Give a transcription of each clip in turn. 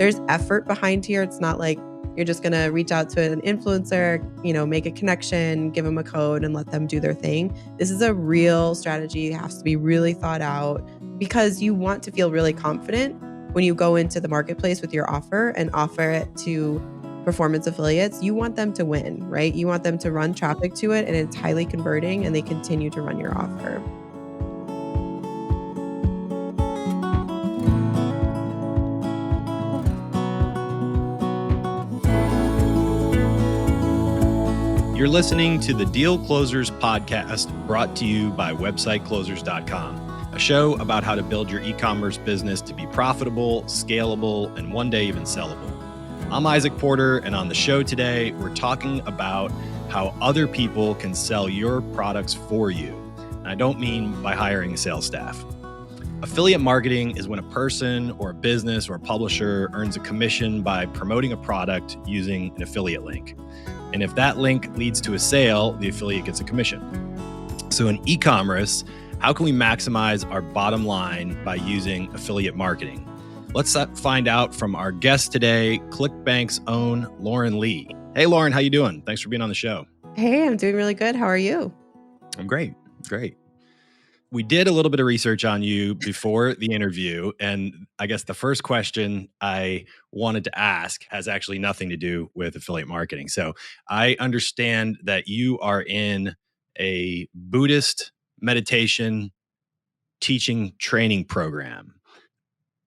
there's effort behind here. It's not like you're just going to reach out to an influencer, make a connection, give them a code and let them do their thing. This is a real strategy. It has to be really thought out because you want to feel really confident when you go into the marketplace with your offer and offer it to performance affiliates. You want them to win, right? You want them to run traffic to it and it's highly converting and they continue to run your offer. You're listening to the Deal Closers podcast brought to you by websiteclosers.com, a show about how to build your e-commerce business to be profitable, scalable, and one day even sellable. I'm Isaac Porter, and on the show today, we're talking about how other people can sell your products for you. And I don't mean by hiring a sales staff. Affiliate marketing is when a person or a business or a publisher earns a commission by promoting a product using an affiliate link. And if that link leads to a sale, the affiliate gets a commission. So in e-commerce, how can we maximize our bottom line by using affiliate marketing? Let's find out from our guest today, ClickBank's own Lauren Lee. Hey, Lauren, how you doing? Thanks for being on the show. Hey, I'm doing really good. How are you? I'm great. We did a little bit of research on you before the interview, and I guess the first question I wanted to ask has actually nothing to do with affiliate marketing. So I understand that you are in a Buddhist meditation teaching training program.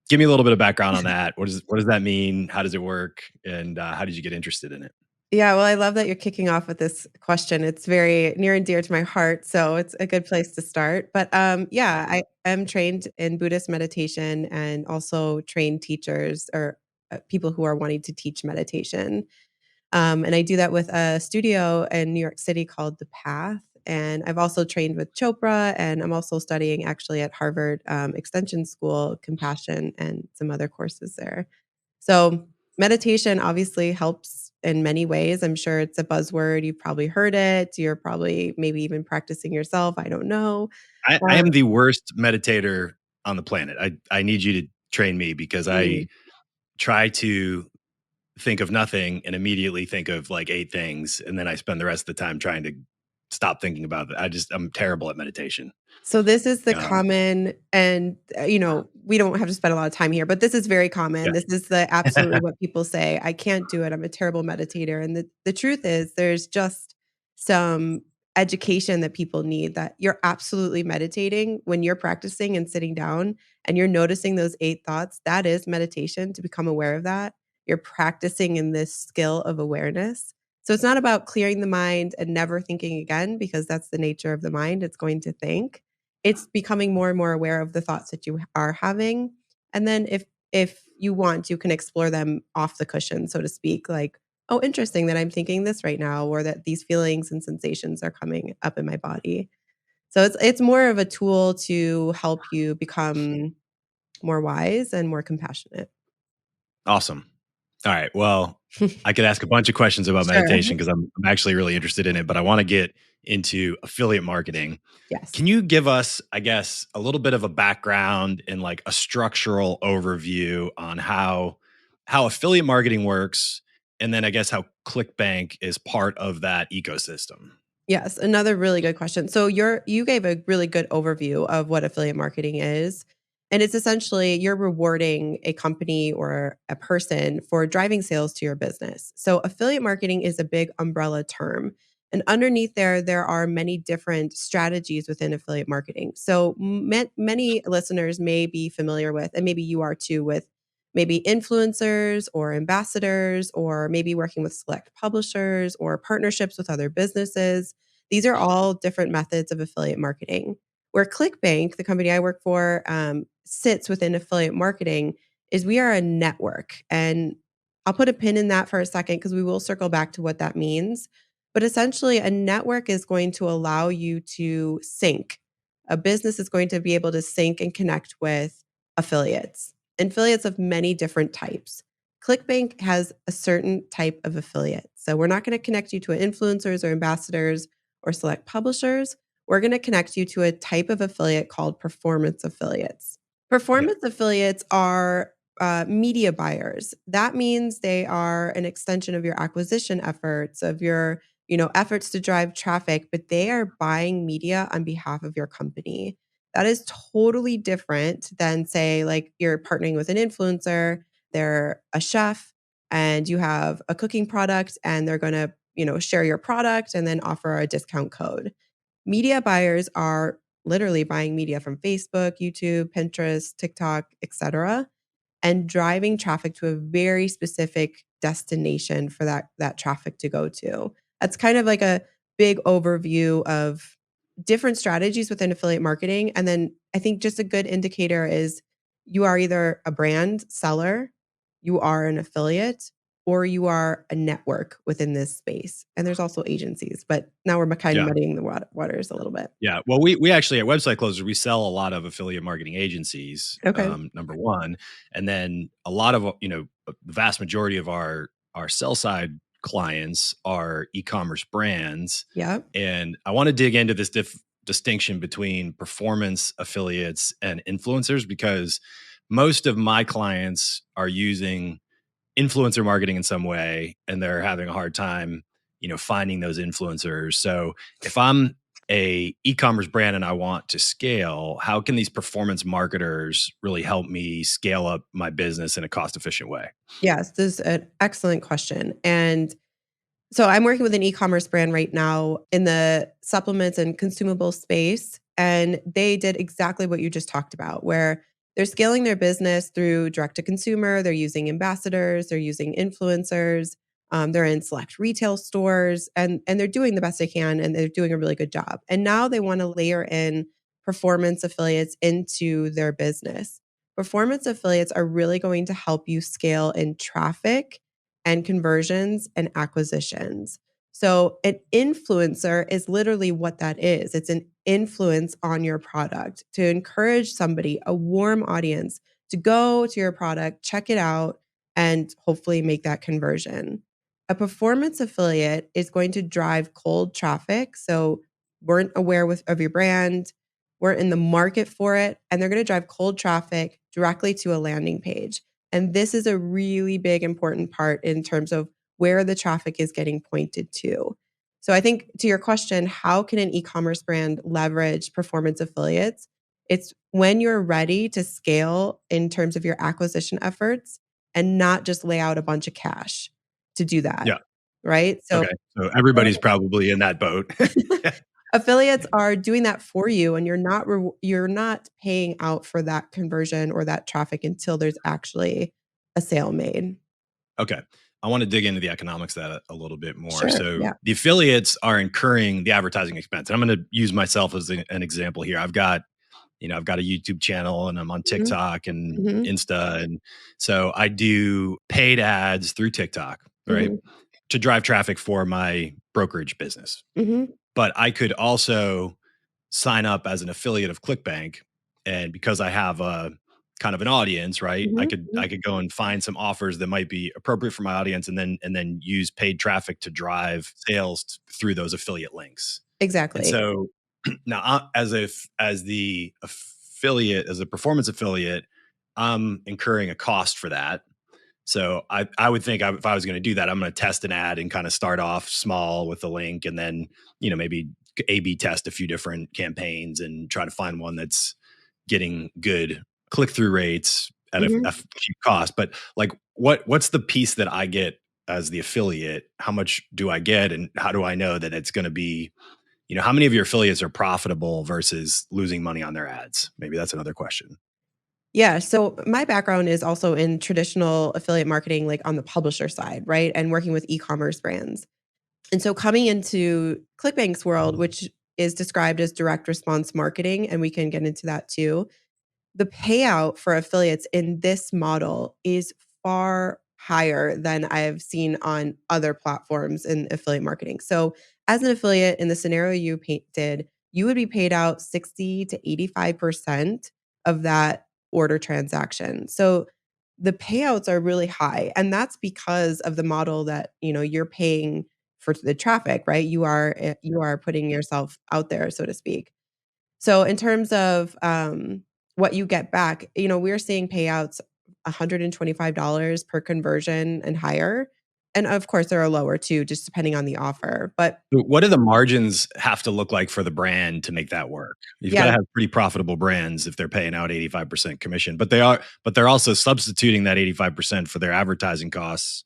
Give me a little bit of background on that. What does that mean? How does it work? And how did you get interested in it? Yeah, well, I love that you're kicking off with this question. It's very near and dear to my heart, so it's a good place to start. But I am trained in Buddhist meditation and also train teachers or people who are wanting to teach meditation. And I do that with a studio in New York City called The Path. And I've also trained with Chopra, and I'm also studying actually at Harvard Extension School, Compassion, and some other courses there. So meditation obviously helps in many ways. I'm sure it's a buzzword. You've probably heard it. You're probably maybe even practicing yourself. I don't know. I am the worst meditator on the planet. I need you to train me because I try to think of nothing and immediately think of like 8 things. And then I spend the rest of the time trying to stop thinking about it. I'm terrible at meditation. So this is the common, and we don't have to spend a lot of time here, but this is very common. Yeah. This is the absolutely what people say. I can't do it. I'm a terrible meditator. And the truth is there's just some education that people need, that you're absolutely meditating when you're practicing and sitting down and you're noticing those 8 thoughts. That is meditation, to become aware of that. You're practicing in this skill of awareness. So it's not about clearing the mind and never thinking again, because that's the nature of the mind. It's going to think. It's becoming more and more aware of the thoughts that you are having. And then if you want, you can explore them off the cushion, so to speak, like, oh, interesting that I'm thinking this right now, or that these feelings and sensations are coming up in my body. So it's more of a tool to help you become more wise and more compassionate. Awesome. All right. Well, I could ask a bunch of questions about Sure. meditation because I'm actually really interested in it, but I want to get into affiliate marketing. Yes. Can you give us, I guess, a little bit of a background and like a structural overview on how affiliate marketing works, and then I guess how ClickBank is part of that ecosystem? Yes, another really good question. So you gave a really good overview of what affiliate marketing is. And it's essentially you're rewarding a company or a person for driving sales to your business. So affiliate marketing is a big umbrella term. And underneath there are many different strategies within affiliate marketing. So many listeners may be familiar with, and maybe you are too, with maybe influencers or ambassadors, or maybe working with select publishers or partnerships with other businesses. These are all different methods of affiliate marketing. Where ClickBank, the company I work for, sits within affiliate marketing is we are a network. And I'll put a pin in that for a second because we will circle back to what that means. But essentially, a network is going to allow you to sync. A business is going to be able to sync and connect with affiliates, affiliates of many different types. ClickBank has a certain type of affiliate. So we're not going to connect you to influencers or ambassadors or select publishers. We're going to connect you to a type of affiliate called performance affiliates. Performance affiliates are media buyers. That means they are an extension of your acquisition efforts, of your, efforts to drive traffic, but they are buying media on behalf of your company. That is totally different than, say, like you're partnering with an influencer, they're a chef, and you have a cooking product, and they're going to, share your product and then offer a discount code. Media buyers are literally buying media from Facebook, YouTube, Pinterest, TikTok, etc., and driving traffic to a very specific destination for that traffic to go to. That's kind of like a big overview of different strategies within affiliate marketing. And then I think just a good indicator is you are either a brand seller, you are an affiliate, or you are a network within this space. And there's also agencies, but now we're kind of Yeah. muddying the waters a little bit. Yeah. Well, we actually at Website Closers, we sell a lot of affiliate marketing agencies, Okay. number one. And then a lot of, the vast majority of our sell side clients are e-commerce brands. Yep. And I want to dig into this distinction between performance affiliates and influencers, because most of my clients are using influencer marketing in some way, and they're having a hard time, finding those influencers. So if I'm a e-commerce brand and I want to scale, how can these performance marketers really help me scale up my business in a cost efficient way? Yes, this is an excellent question. And so I'm working with an e-commerce brand right now in the supplements and consumable space, and they did exactly what you just talked about, where they're scaling their business through direct to consumer. They're using ambassadors, they're using influencers, they're in select retail stores, and they're doing the best they can, and they're doing a really good job. And now they want to layer in performance affiliates into their business. Performance affiliates are really going to help you scale in traffic and conversions and acquisitions. So, an influencer is literally what that is. It's an influence on your product to encourage somebody, a warm audience, to go to your product, check it out, and hopefully make that conversion. A performance affiliate is going to drive cold traffic. So, weren't aware of your brand, weren't in the market for it, and they're going to drive cold traffic directly to a landing page. And this is a really big, important part in terms of where the traffic is getting pointed to. So I think to your question, how can an e-commerce brand leverage performance affiliates? It's when you're ready to scale in terms of your acquisition efforts and not just lay out a bunch of cash to do that, Yeah. right? So Okay. So everybody's probably in that boat. affiliates are doing that for you, and you're not paying out for that conversion or that traffic until there's actually a sale made. Okay. I want to dig into the economics of that a little bit more. Sure, So yeah. the affiliates are incurring the advertising expense. And I'm going to use myself as an example here. I've got a YouTube channel and I'm on Mhm, TikTok and mhm, Insta. And so I do paid ads through TikTok, right? mhm, To drive traffic for my brokerage business. mhm, But I could also sign up as an affiliate of ClickBank. And because I have a kind of an audience, right? I mhm, could mhm. I could go and find some offers that might be appropriate for my audience and then use paid traffic to drive sales through those affiliate links. And Exactly. so now as the affiliate, as a performance affiliate, I'm incurring a cost for that. So I would think if I was going to do that, I'm going to test an ad and kind of start off small with the link, and then maybe A/B test a few different campaigns and try to find one that's getting good click through rates at a Mhm. cheap cost. But like, what's the piece that I get as the affiliate? How much do I get, and how do I know that it's going to be? How many of your affiliates are profitable versus losing money on their ads? Maybe that's another question. Yeah, so my background is also in traditional affiliate marketing, like on the publisher side, right? And working with e-commerce brands. And so coming into ClickBank's world, which is described as direct response marketing, and we can get into that too. The payout for affiliates in this model is far higher than I've seen on other platforms in affiliate marketing. So, as an affiliate in the scenario you painted, you would be paid out 60 to 85% of that order transaction. So, the payouts are really high, and that's because of the model that, you're paying for the traffic, right? You are putting yourself out there, so to speak. So in terms of, what you get back, we're seeing payouts $125 per conversion and higher. And of course, there are lower too, just depending on the offer. But What do the margins have to look like for the brand to make that work? You've got yeah, to have pretty profitable brands if they're paying out 85% commission, but they're also substituting that 85% for their advertising costs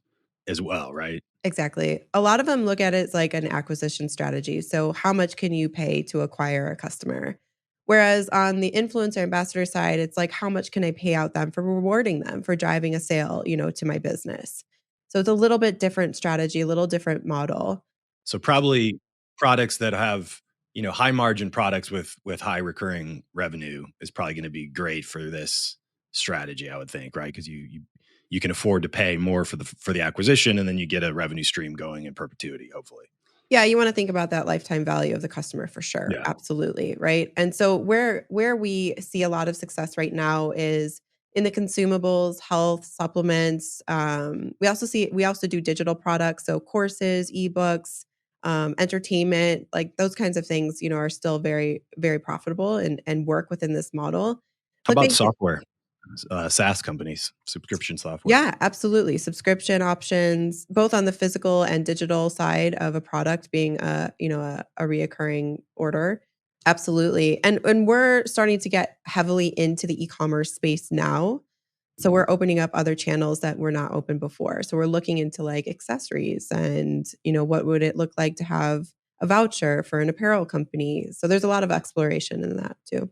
as well, right? exactly. A lot of them look at it as like an acquisition strategy. So, how much can you pay to acquire a customer? Whereas on the influencer ambassador side, it's like, how much can I pay out them for rewarding them for driving a sale, to my business? So, it's a little bit different strategy, a little different model. So probably products that have, high margin products with high recurring revenue is probably going to be great for this strategy, I would think, right? Because you can afford to pay more for the acquisition, and then you get a revenue stream going in perpetuity, hopefully. Yeah, you wanna think about that lifetime value of the customer for sure, Yeah. absolutely, right? And so where we see a lot of success right now is in the consumables, health, supplements, we also do digital products, so courses, ebooks, entertainment, like those kinds of things, are still very, very profitable and work within this model. How about ClickBank. software? SaaS companies, subscription software. Yeah, absolutely. Subscription options, both on the physical and digital side of a product being a reoccurring order. Absolutely. And we're starting to get heavily into the e-commerce space now. So Mhm. we're opening up other channels that were not open before. So we're looking into like accessories and, what would it look like to have a voucher for an apparel company. So there's a lot of exploration in that too.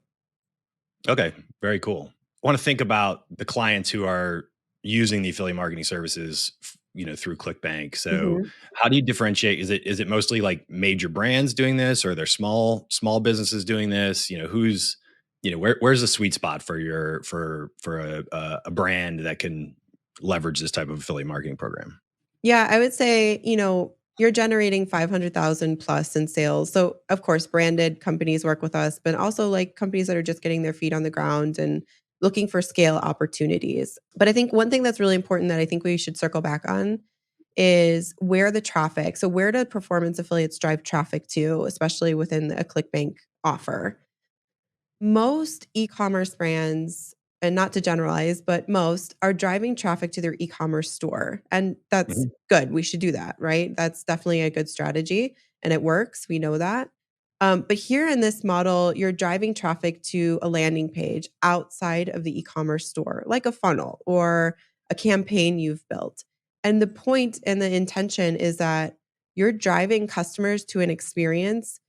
Okay, very cool. I want to think about the clients who are using the affiliate marketing services, through ClickBank. So, Mhm. how do you differentiate? Is it mostly like major brands doing this, or are there small businesses doing this? Where's the sweet spot for a brand that can leverage this type of affiliate marketing program? Yeah, I would say, you're generating 500,000 plus in sales. So, of course, branded companies work with us, but also like companies that are just getting their feet on the ground and looking for scale opportunities. But I think one thing that's really important that I think we should circle back on is where the traffic. So, where do performance affiliates drive traffic to, especially within a ClickBank offer? Most e-commerce brands, and not to generalize, but most are driving traffic to their e-commerce store, and that's Mhm. good. We should do that, right? That's definitely a good strategy, and it works. We know that. But here in this model, you're driving traffic to a landing page outside of the e-commerce store, like a funnel or a campaign you've built. And the point and the intention is that you're driving customers to an experience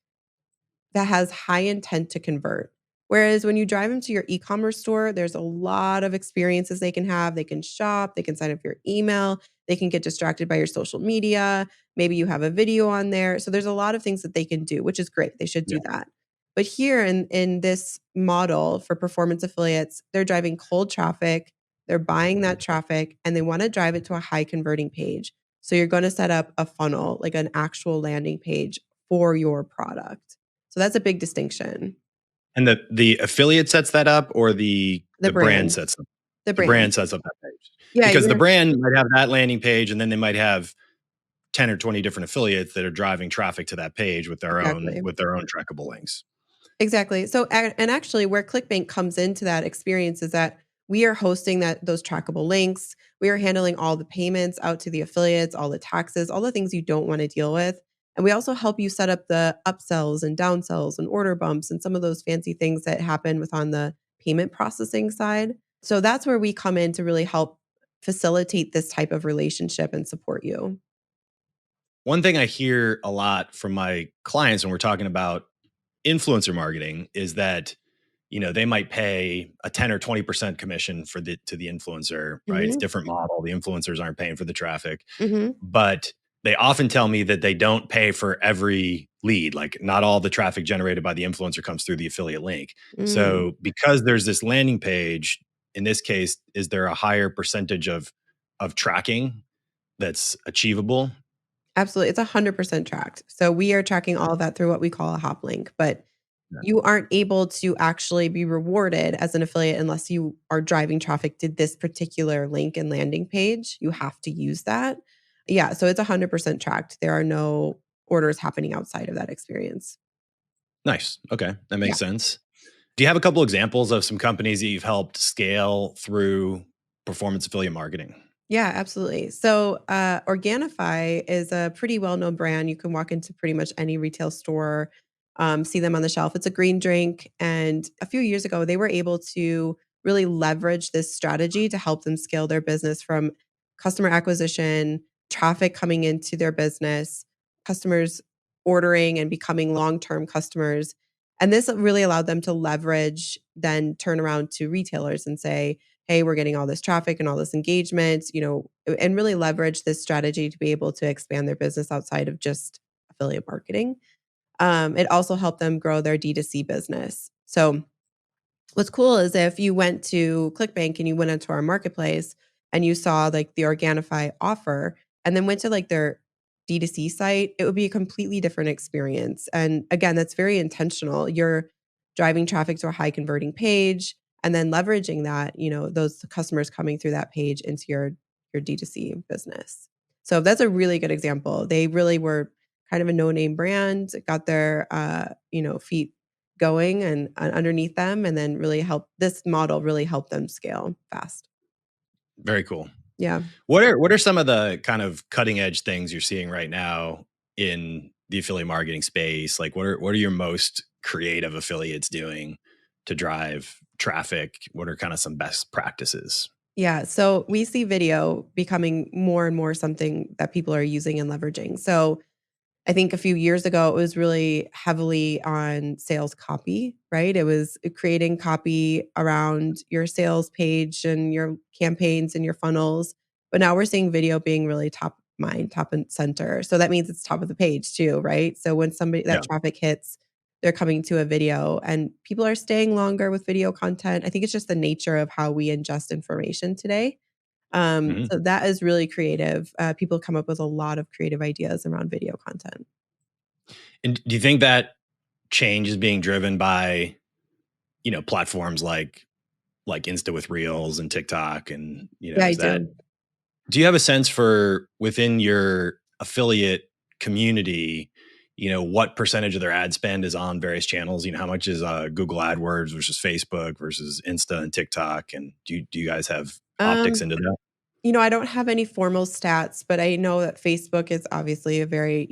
that has high intent to convert. Whereas when you drive them to your e-commerce store, there's a lot of experiences they can have. They can shop, they can sign up for your email, they can get distracted by your social media. Maybe you have a video on there. So there's a lot of things that they can do, which is great. They should Yeah. do that. But here in this model for performance affiliates, they're driving cold traffic, they're buying that traffic, and they want to drive it to a high converting page. So you're going to set up a funnel, like an actual landing page for your product. So that's a big distinction. And the affiliate sets that up, or the The brand brand, sets up the the brand brand. sets up that page? Yeah, Because the you're brand might have that landing page, and then they might have 10 or 20 different affiliates that are driving traffic to that page with their own exactly. with their own trackable links. Exactly. So, and actually, where ClickBank comes into that experience is that we are hosting those trackable links. We are handling all the payments out to the affiliates, all the taxes, all the things you don't want to deal with. And we also help you set up the upsells and downsells and order bumps and some of those fancy things that happen with on the payment processing side. So that's where we come in to really help facilitate this type of relationship and support you. One thing I hear a lot from my clients when we're talking about influencer marketing is that, they might pay a 10 or 20% commission to the influencer, right? It's a Mhm. different model. The influencers aren't paying for the traffic, Mhm. but they often tell me that they don't pay for every lead. Like, not all the traffic generated by the influencer comes through the affiliate link. Mm. So because there's this landing page, in this case, is there a higher percentage of tracking that's achievable? Absolutely, it's 100% tracked. So we are tracking all of that through what we call a hop link, but Yeah. you aren't able to actually be rewarded as an affiliate unless you are driving traffic to this particular link and landing page. You have to use that. Yeah, so it's 100% tracked. There are no orders happening outside of that experience. Nice. Okay. That Yeah. makes sense. Do you have a couple examples of some companies that you've helped scale through performance affiliate marketing? Yeah, absolutely. So, Organifi is a pretty well-known brand. You can walk into pretty much any retail store, see them on the shelf. It's a green drink, and a few years ago, they were able to really leverage this strategy to help them scale their business from customer acquisition, traffic coming into their business, customers ordering and becoming long-term customers. And this really allowed them to leverage, then turn around to retailers and say, hey, we're getting all this traffic and all this engagement, and really leverage this strategy to be able to expand their business outside of just affiliate marketing. It also helped them grow their D2C business. So what's cool is if you went to ClickBank and you went into our marketplace and you saw like the Organifi offer and then went to like their D2C site, it would be a completely different experience. And again, that's very intentional. You're driving traffic to a high converting page and then leveraging that, those customers coming through that page into your D2C business. So that's a really good example. They really were kind of a no-name brand, got their feet going and underneath them, and then really help this model really help them scale fast. Very cool. Yeah. What are some of the kind of cutting edge things you're seeing right now in the affiliate marketing space? Like what are your most creative affiliates doing to drive traffic? What are kind of some best practices? Yeah, so we see video becoming more and more something that people are using and leveraging. So I think a few years ago, it was really heavily on sales copy, right? It was creating copy around your sales page and your campaigns and your funnels. But now we're seeing video being really top of mind, top and center. So that means it's top of the page too, right? So when somebody that Yeah. traffic hits, they're coming to a video and people are staying longer with video content. I think it's just the nature of how we ingest information today. Mhm. So that is really creative. People come up with a lot of creative ideas around video content. And do you think that change is being driven by, platforms like Insta with Reels and TikTok and, Yeah, I is that do. do you have a sense for within your affiliate community, what percentage of their ad spend is on various channels? How much is Google AdWords versus Facebook versus Insta and TikTok? And do you guys have optics Um, into that? I don't have any formal stats, but I know that Facebook is obviously a very,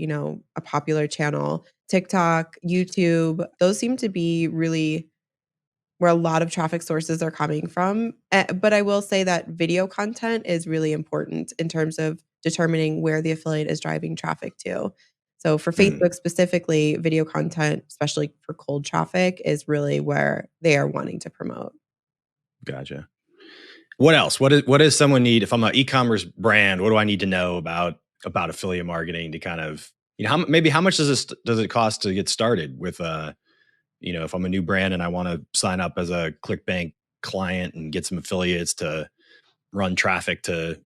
a popular channel. TikTok, YouTube, those seem to be really where a lot of traffic sources are coming from. But I will say that video content is really important in terms of determining where the affiliate is driving traffic to. So for Mhm. Facebook specifically, video content, especially for cold traffic, is really where they are wanting to promote. Gotcha. What else? What does someone need if I'm an e-commerce brand? What do I need to know about affiliate marketing to kind of how much does it cost to get started with if I'm a new brand and I want to sign up as a ClickBank client and get some affiliates to run traffic to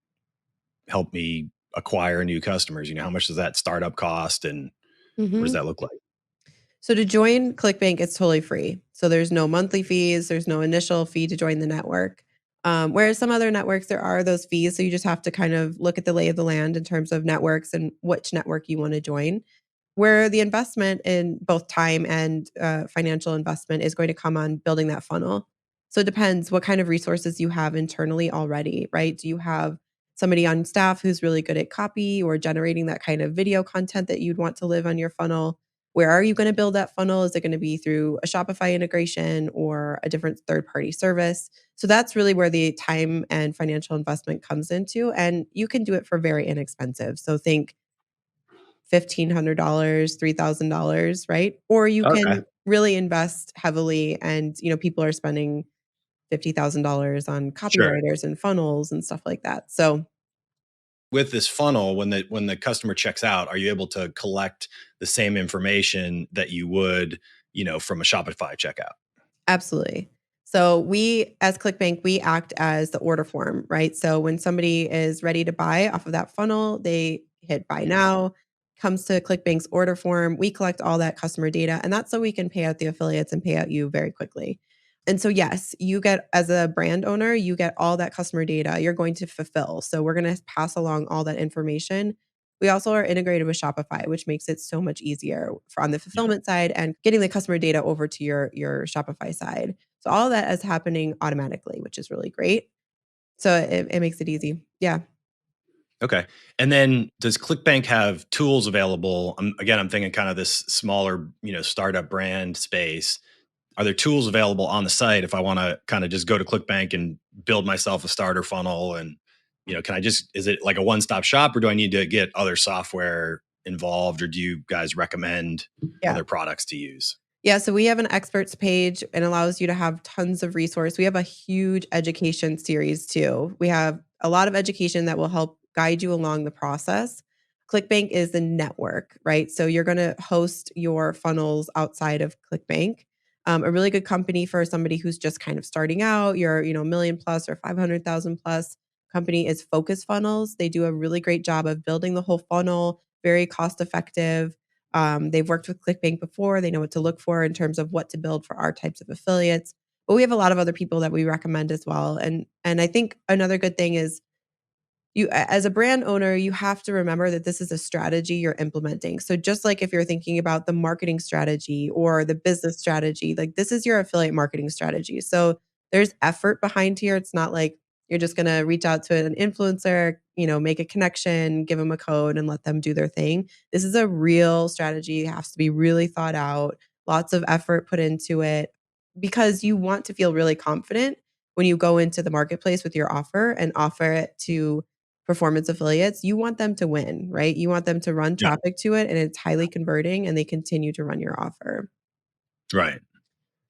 help me acquire new customers, how much does that startup cost and what does Mhm. that look like? So to join ClickBank, it's totally free. So there's no monthly fees, there's no initial fee to join the network. Whereas some other networks, there are those fees. So you just have to kind of look at the lay of the land in terms of networks and which network you want to join. Where the investment in both time and financial investment is going to come on building that funnel. So it depends what kind of resources you have internally already, right? Do you have somebody on staff who's really good at copy or generating that kind of video content that you'd want to live on your funnel? Where are you going to build that funnel? Is it going to be through a Shopify integration or a different third party service? So that's really where the time and financial investment comes into. And you can do it for very inexpensive. So think $1,500, $3,000, right? Or you Okay. can really invest heavily and, people are spending $50,000 on Sure. copywriters and funnels and stuff like that. So, With this funnel, when the customer checks out, are you able to collect the same information that you would, from a Shopify checkout? absolutely. So, we as ClickBank, we act as the order form, right? So, when somebody is ready to buy off of that funnel, they hit buy now, comes to ClickBank's order form. We collect all that customer data, and that's so we can pay out the affiliates and pay out you very quickly. And so, yes, you get as a brand owner, you get all that customer data you're going to fulfill. So, we're going to pass along all that information. We also are integrated with Shopify, which makes it so much easier for on the Yeah. fulfillment side and getting the customer data over to your Shopify side. So all of that is happening automatically, which is really great. So it makes it easy. Yeah. Okay. And then does ClickBank have tools available? I'm thinking kind of this smaller, startup brand space. Are there tools available on the site if I want to kind of just go to ClickBank and build myself a starter funnel? And, is it like a one-stop shop, or do I need to get other software involved, or do you guys recommend Yeah. other products to use? Yeah, so we have an experts page and allows you to have tons of resource. We have a huge education series too. We have a lot of education that will help guide you along the process. ClickBank is the network, right? So you're going to host your funnels outside of ClickBank. A really good company for somebody who's just kind of starting out, your million plus or 500,000 plus company is Focus Funnels. They do a really great job of building the whole funnel, very cost effective. They've worked with ClickBank before. They know what to look for in terms of what to build for our types of affiliates. But we have a lot of other people that we recommend as well. And I think another good thing is as a brand owner, you have to remember that this is a strategy you're implementing. So just like if you're thinking about the marketing strategy or the business strategy, like this is your affiliate marketing strategy. So there's effort behind here. It's not like you're just going to reach out to an influencer, make a connection, give them a code and let them do their thing. This is a real strategy. It has to be really thought out, lots of effort put into it because you want to feel really confident when you go into the marketplace with your offer and offer it to performance affiliates. You want them to win, right? You want them to run Yeah. traffic to it and it's highly converting and they continue to run your offer. Right.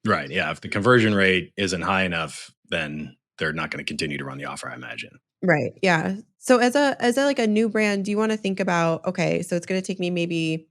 Right. Yeah. If the conversion rate isn't high enough, then they're not going to continue to run the offer, I imagine. Right. Yeah. So as a like a new brand, do you want to think about, okay, so it's going to take me maybe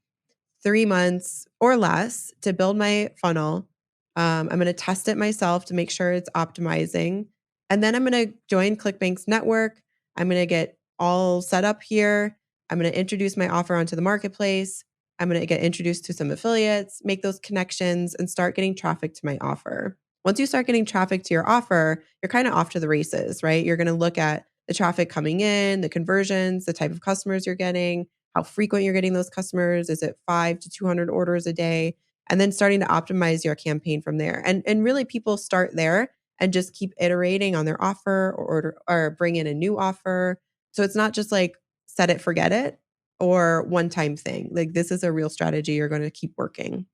3 months or less to build my funnel. I'm going to test it myself to make sure it's optimizing. And then I'm going to join ClickBank's network. I'm going to get all set up here. I'm going to introduce my offer onto the marketplace. I'm going to get introduced to some affiliates, make those connections, and start getting traffic to my offer. Once you start getting traffic to your offer, you're kind of off to the races, right? You're going to look at the traffic coming in, the conversions, the type of customers you're getting, how frequent you're getting those customers. Is it 5 to 200 orders a day? And then starting to optimize your campaign from there. And really people start there and just keep iterating on their offer or bring in a new offer. So it's not just like set it, forget it or one time thing. Like this is a real strategy you're going to keep working.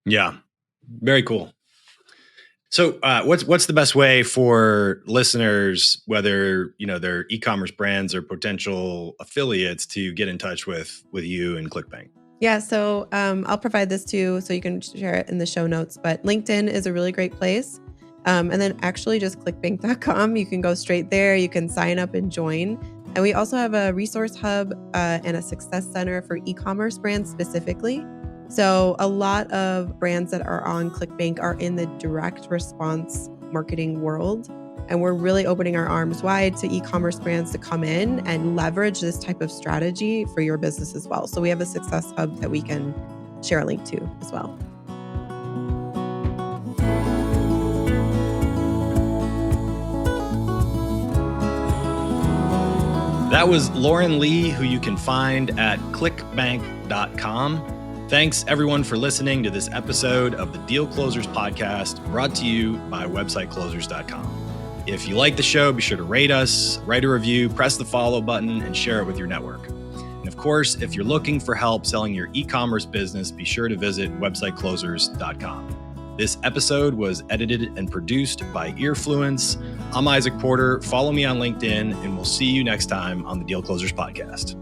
Yeah. Very cool. So, what's the best way for listeners, whether they're e-commerce brands or potential affiliates, to get in touch with you and ClickBank? Yeah, so I'll provide this too, so you can share it in the show notes. But LinkedIn is a really great place, and then actually just clickbank.com. You can go straight there. You can sign up and join. And we also have a resource hub and a success center for e-commerce brands specifically. So a lot of brands that are on ClickBank are in the direct response marketing world. And we're really opening our arms wide to e-commerce brands to come in and leverage this type of strategy for your business as well. So we have a success hub that we can share a link to as well. That was Lauren Lee, who you can find at clickbank.com. Thanks, everyone, for listening to this episode of the Deal Closers podcast, brought to you by websiteclosers.com. If you like the show, be sure to rate us, write a review, press the follow button, and share it with your network. And of course, if you're looking for help selling your e-commerce business, be sure to visit websiteclosers.com. This episode was edited and produced by Earfluence. I'm Isaac Porter. Follow me on LinkedIn, and we'll see you next time on the Deal Closers podcast.